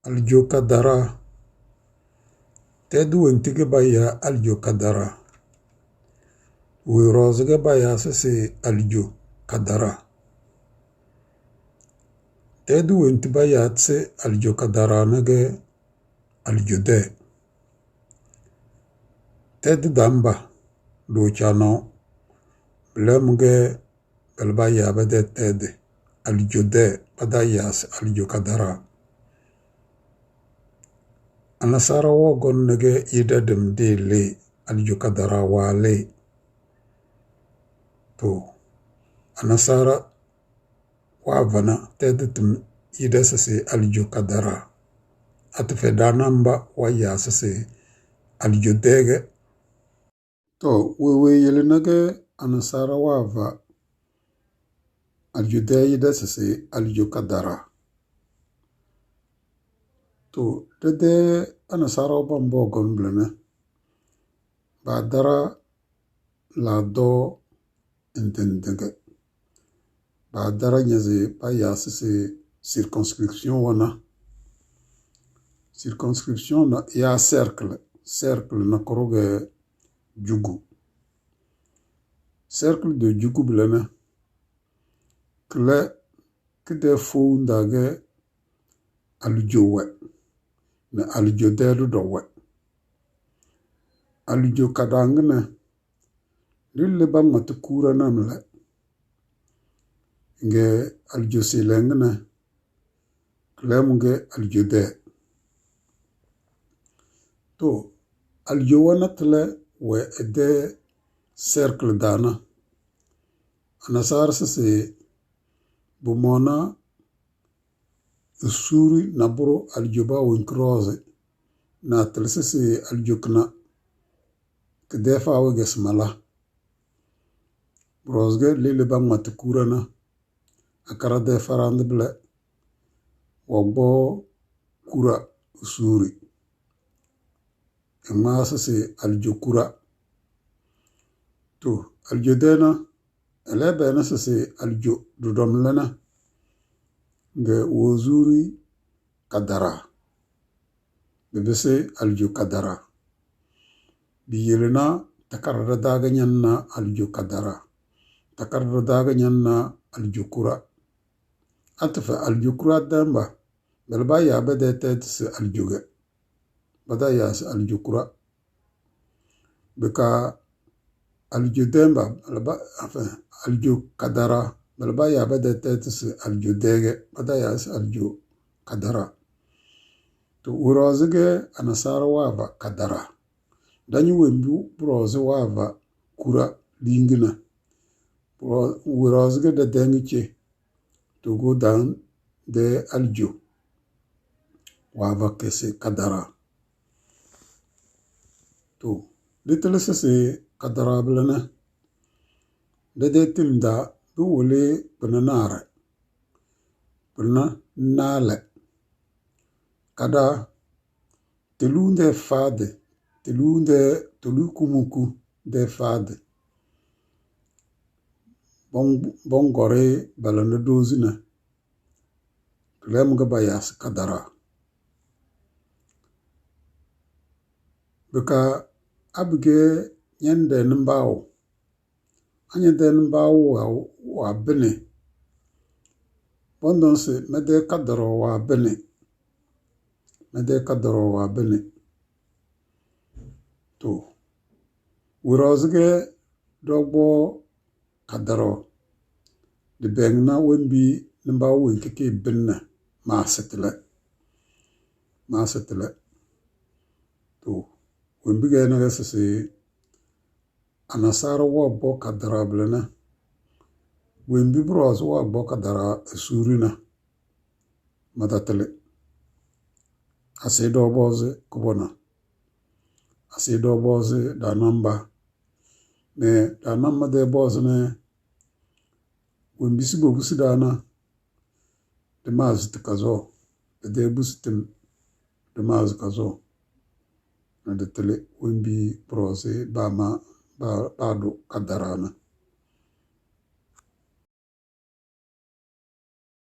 aljo kadara. Tedu wentige baya aljo kadara. Wirozge baya sese aljo kadara. Tedu wenti baya tse aljo kadara nage aljo de. Tedu damba do chano blemge belbaya bede tede aljo de badayas aljo kadara. Anasara wogon nage idadem de le aljo kadara wale. To anasara wavana tedetum ida sase aljo kadara. Atfe danamba waya sase aljo dege. To wewe yele nage anasara wava aljo de ida sase aljo kadara. To dede anasara wabambo gonblene. Badara la do entendege. Badara nyaze baya sase circonscription wana. Circonscription na ya cercle. Cercle na koroge jugu. Cercle de jugu blene. Kle kide foundage aljo we. Na aljo dedu do we. Aljo kadangne. Lille ba matukura namle. Nge aljo silengne. Klemunge aljo de. To aljo wana tle we ede cercle dana. Anasar sase bumona usuri naburo aljo ba winkroze. Na tle sase aljo kna. Kedefa awege smala. Brozge lili bang matukura na. Akara de farande ble. Wogbo kura usuri. Ema sase aljo kura. To aljo dena. Elebe na sase aljo dudom lena. Nge wozuri kadara. Bebese aljo kadara. Biyelena takarada daga nyanna aljo kadara. Takarada daga nyanna aljo kura. Atfa aljo kura damba. Belba ya bede tetse aljoge. Bada ya se aljo kura. Beka aljo demba. Aljo kadara. Belba ya bede tetse aljo dege. Bada ya se aljo kadara. To urozige anasara wava kadara. Danyi wembu broze wava kura lingina. Urozige de dengiche. To go down de aljo. Wava kese kadara. To little sese kadara blana. Dede timda du wole bananare. Bana nale. Kada telunde fade. Telu kumuku de fade. Bongore balana dozina. Lemga bayas kadara. Beka abge nyende nmbao. Anyende nmbao wa bene. Bondonse mede kadaro wa bene. Mede kadaro wa bene. To wirozge dogbo kadaro. De bengna wembi nmbao wenkeke benne. Maasetele. To wembi gena sese anasara wabbo kadara blena. Wembi bros wabbo kadara surina. Madatele. Asedo boze kubona. Asedo boze danamba. Ne danamba de boze ne. Wembi sibo busi dana. De mazi tikazo. De busi tim. De mazi kazo. Na de tele wembi brose bado kadarana.